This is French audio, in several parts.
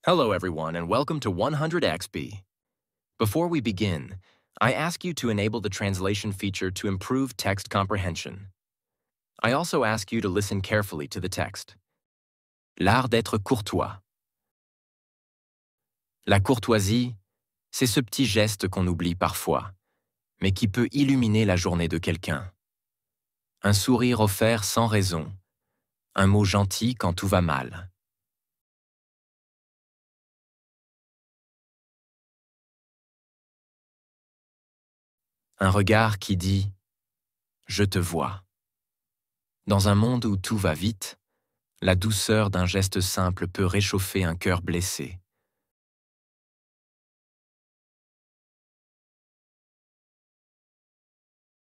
Hello, everyone, and welcome to 100XP. Before we begin, I ask you to enable the translation feature to improve text comprehension. I also ask you to listen carefully to the text. L'art d'être courtois. La courtoisie, c'est ce petit geste qu'on oublie parfois, mais qui peut illuminer la journée de quelqu'un. Un sourire offert sans raison, un mot gentil quand tout va mal. Un regard qui dit « Je te vois ». Dans un monde où tout va vite, la douceur d'un geste simple peut réchauffer un cœur blessé.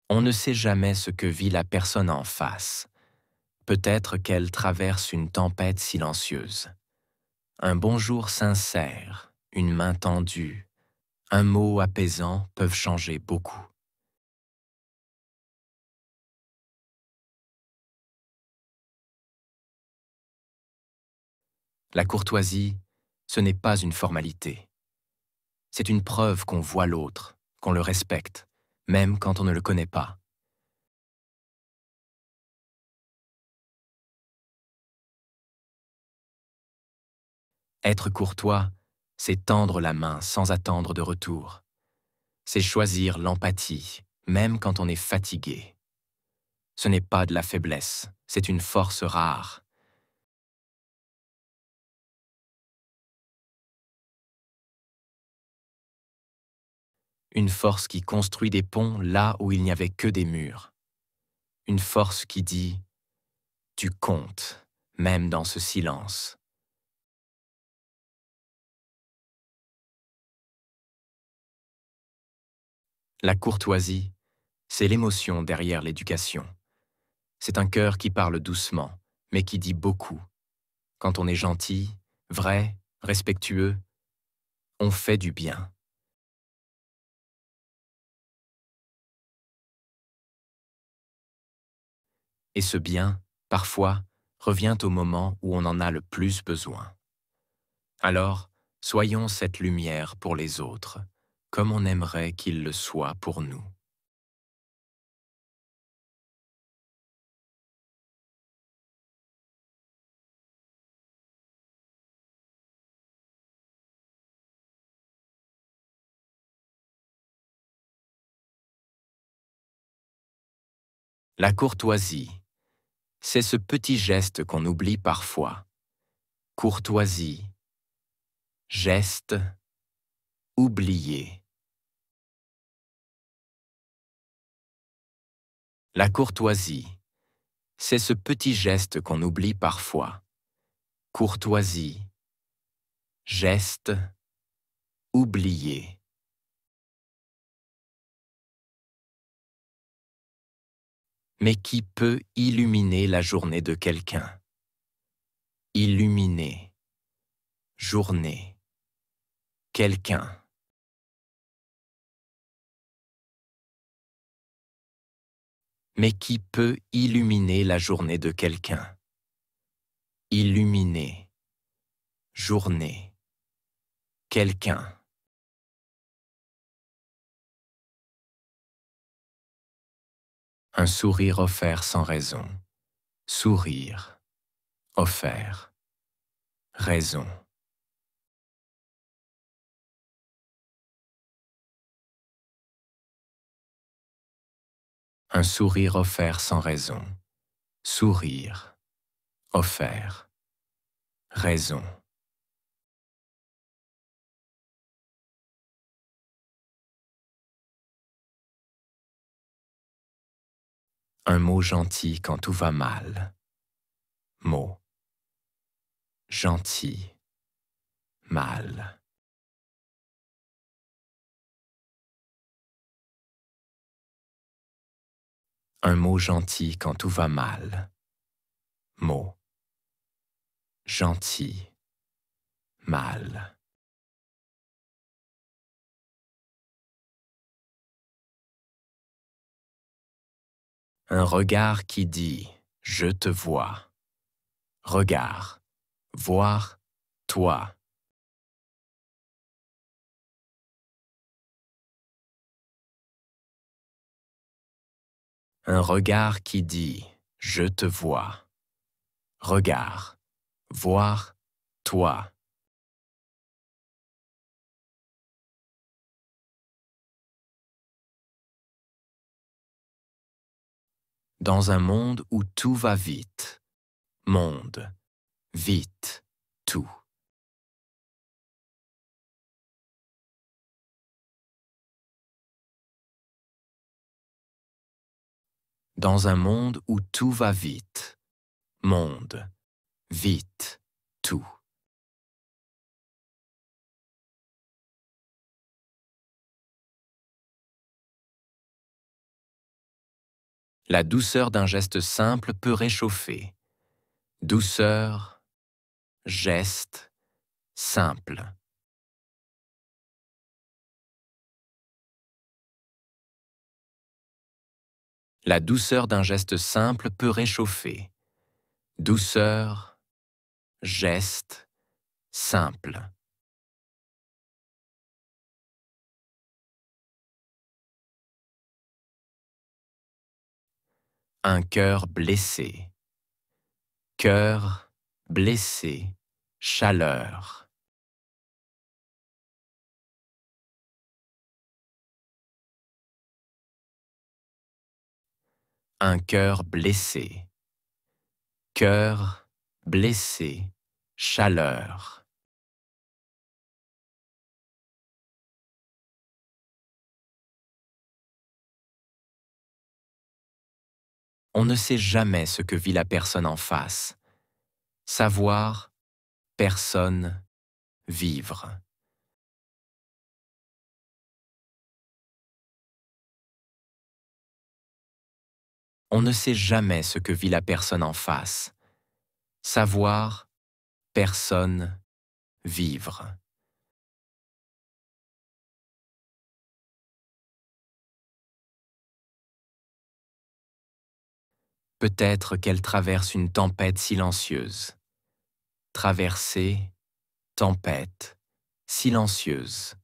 On ne sait jamais ce que vit la personne en face. Peut-être qu'elle traverse une tempête silencieuse. Un bonjour sincère, une main tendue, un mot apaisant peuvent changer beaucoup. La courtoisie, ce n'est pas une formalité. C'est une preuve qu'on voit l'autre, qu'on le respecte, même quand on ne le connaît pas. Être courtois, c'est tendre la main sans attendre de retour. C'est choisir l'empathie, même quand on est fatigué. Ce n'est pas de la faiblesse, c'est une force rare. Une force qui construit des ponts là où il n'y avait que des murs. Une force qui dit « tu comptes », même dans ce silence. La courtoisie, c'est l'émotion derrière l'éducation. C'est un cœur qui parle doucement, mais qui dit beaucoup. Quand on est gentil, vrai, respectueux, on fait du bien. Et ce bien, parfois, revient au moment où on en a le plus besoin. Alors, soyons cette lumière pour les autres, comme on aimerait qu'ils le soient pour nous. La courtoisie, c'est ce petit geste qu'on oublie parfois. Courtoisie, geste, oublié. La courtoisie, c'est ce petit geste qu'on oublie parfois. Courtoisie, geste, oublié. Mais qui peut illuminer la journée de quelqu'un? Illuminer, journée, quelqu'un. Mais qui peut illuminer la journée de quelqu'un? Illuminer, journée, quelqu'un. Un sourire offert sans raison. Sourire, offert, raison. Un sourire offert sans raison. Sourire, offert, raison. Un mot gentil quand tout va mal. Mot, gentil, mal. Un mot gentil quand tout va mal. Mot, gentil, mal. Un regard qui dit « Je te vois ». Regard, voir, toi. Un regard qui dit « Je te vois ». Regard, voir, toi. Dans un monde où tout va vite. Monde, vite, tout. Dans un monde où tout va vite. Monde, vite, tout. La douceur d'un geste simple peut réchauffer. Douceur, geste, simple. La douceur d'un geste simple peut réchauffer. Douceur, geste, simple. Un cœur blessé. Cœur, blessé, chaleur. Un cœur blessé. Cœur, blessé, chaleur. On ne sait jamais ce que vit la personne en face. Savoir, personne, vivre. On ne sait jamais ce que vit la personne en face. Savoir, personne, vivre. Peut-être qu'elle traverse une tempête silencieuse. Traverser, tempête, silencieuse.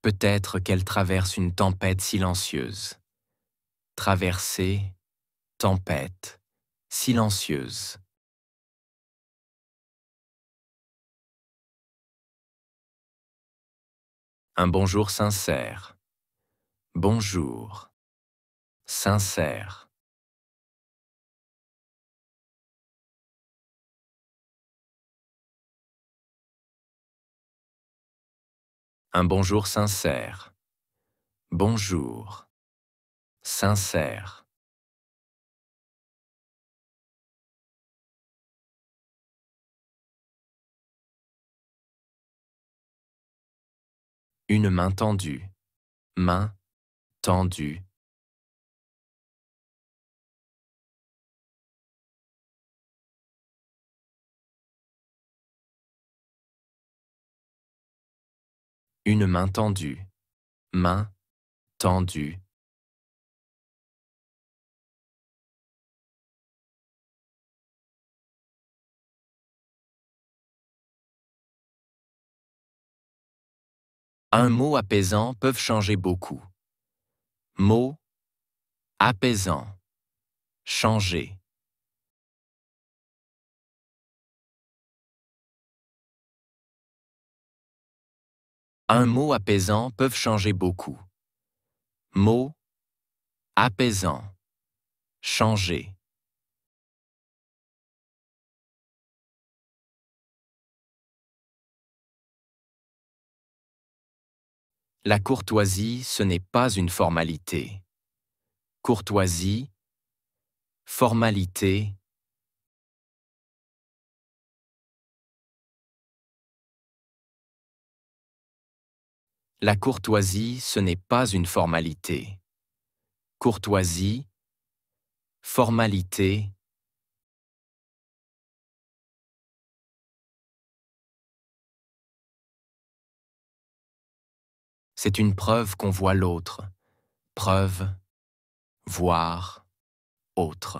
Peut-être qu'elle traverse une tempête silencieuse. Traverser, tempête, silencieuse. Un bonjour sincère. Bonjour. Sincère. Un bonjour sincère. Bonjour. Sincère. Une main tendue. Main tendue. Une main tendue. Main tendue. Un mot apaisant peuvent changer beaucoup. Mot apaisant. Changer. Un mot apaisant peuvent changer beaucoup. Mot apaisant. Changer. La courtoisie, ce n'est pas une formalité. Courtoisie, formalité. La courtoisie, ce n'est pas une formalité. Courtoisie, formalité. C'est une preuve qu'on voit l'autre. Preuve, voir, autre.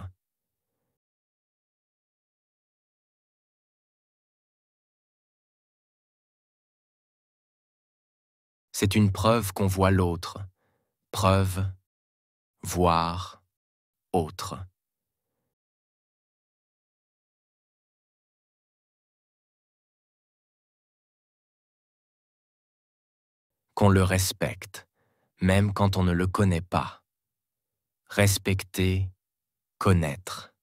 C'est une preuve qu'on voit l'autre. Preuve, voir, autre. Qu'on le respecte, même quand on ne le connaît pas. Respecter, connaître.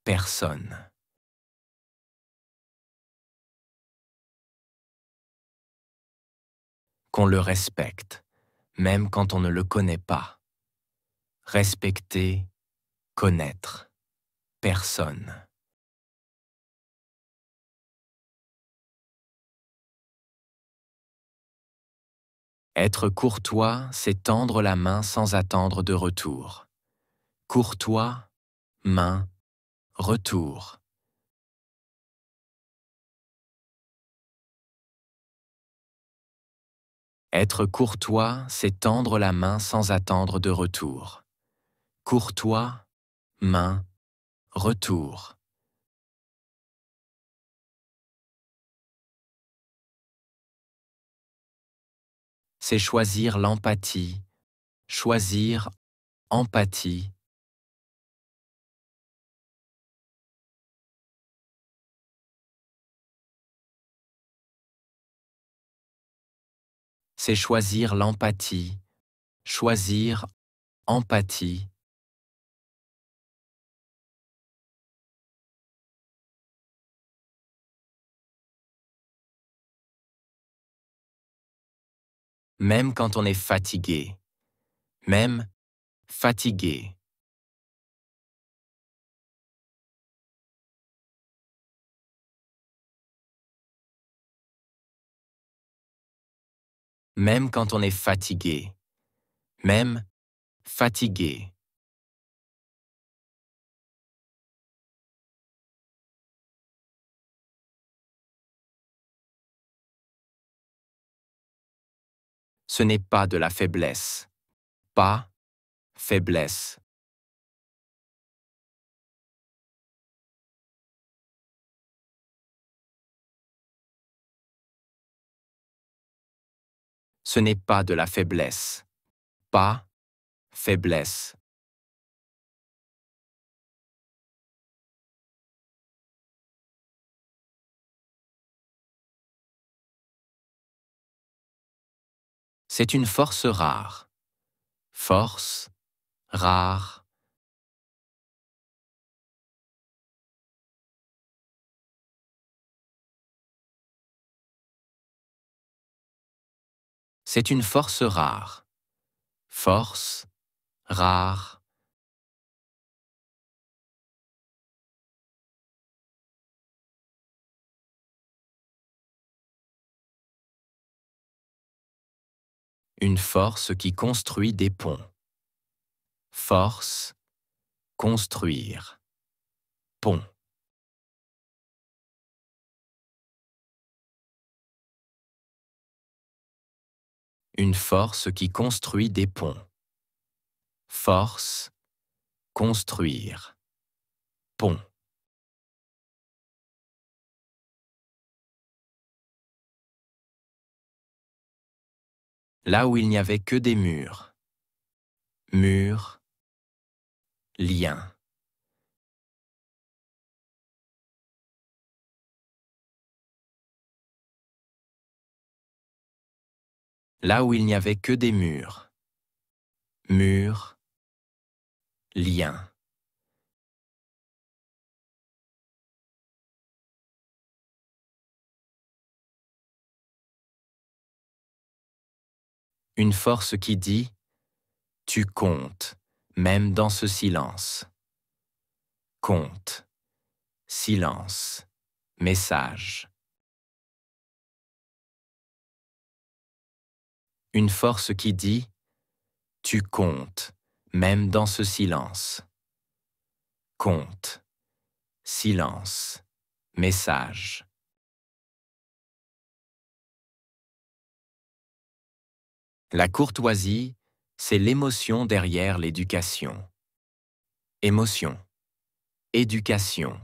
Personne. Qu'on le respecte, même quand on ne le connaît pas. Respecter, connaître. Personne. Être courtois, c'est tendre la main sans attendre de retour. Courtois, main, retour. Être courtois, c'est tendre la main sans attendre de retour. Courtois, main, retour. C'est choisir l'empathie, choisir empathie. C'est choisir l'empathie, choisir empathie. Même quand on est fatigué. Même fatigué. Même quand on est fatigué. Même fatigué. Ce n'est pas de la faiblesse. Pas faiblesse. Ce n'est pas de la faiblesse. Pas faiblesse. C'est une force rare. Force, rare. C'est une force rare. Force, rare. Une force qui construit des ponts. Force, construire. Pont. Une force qui construit des ponts. Force, construire. Pont. Là où il n'y avait que des murs. Murs, liens. Là où il n'y avait que des murs. Murs, liens. Une force qui dit « Tu comptes, même dans ce silence. » Compte. Silence. Message. Une force qui dit « Tu comptes, même dans ce silence. » Compte. Silence. Message. La courtoisie, c'est l'émotion derrière l'éducation. Émotion. Éducation.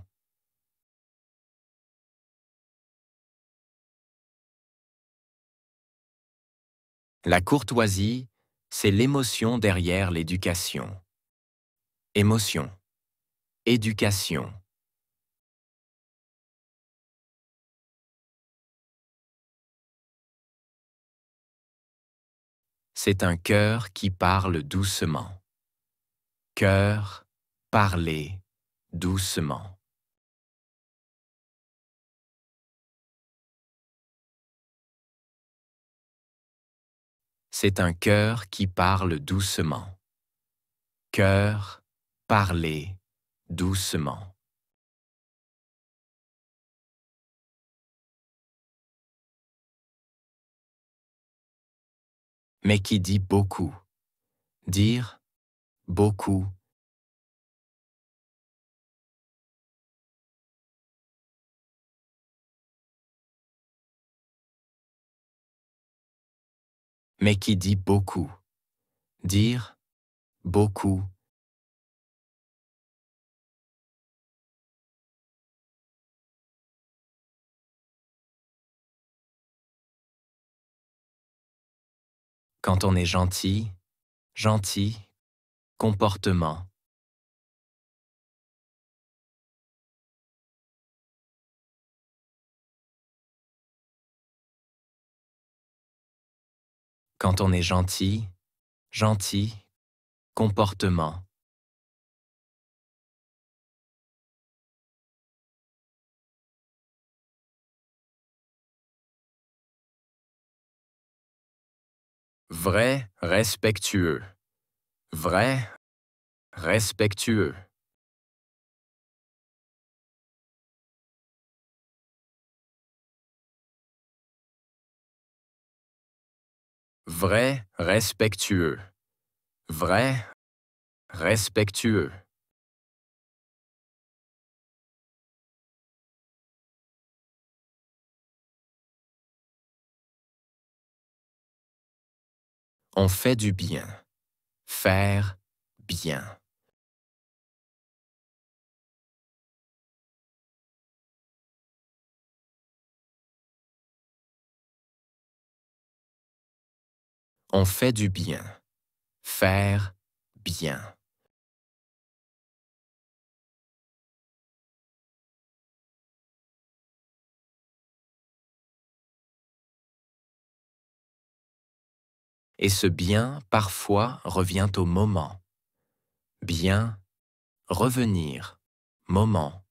La courtoisie, c'est l'émotion derrière l'éducation. Émotion. Éducation. C'est un cœur qui parle doucement. Cœur, parler doucement. C'est un cœur qui parle doucement. Cœur, parler doucement. Mais qui dit beaucoup. Dire beaucoup. Mais qui dit beaucoup. Dire beaucoup. Quand on est gentil, gentil, comportement. Quand on est gentil, gentil, comportement. Vrai, respectueux. Vrai, respectueux. Vrai, respectueux. Vrai, respectueux. On fait du bien. Faire bien. On fait du bien. Faire bien. Et ce bien, parfois, revient au moment. Bien, revenir, moment.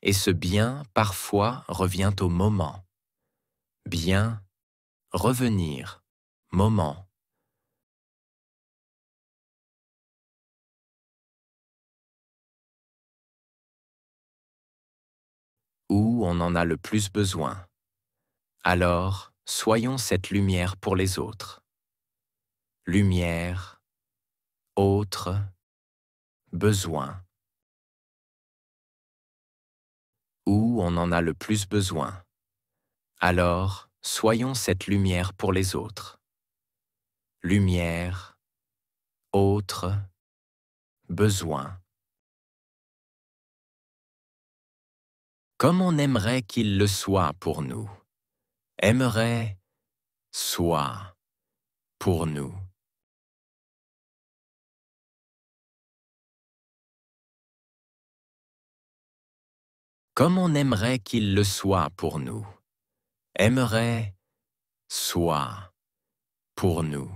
Et ce bien, parfois, revient au moment. Bien, revenir, moment. Où on en a le plus besoin. Alors, soyons cette lumière pour les autres. Lumière, autre, besoin. Où on en a le plus besoin. Alors, soyons cette lumière pour les autres. Lumière, autre, besoin. Comme on aimerait qu'il le soit pour nous. Aimerait, soit, pour nous. Comme on aimerait qu'il le soit pour nous. Aimerait, soit, pour nous.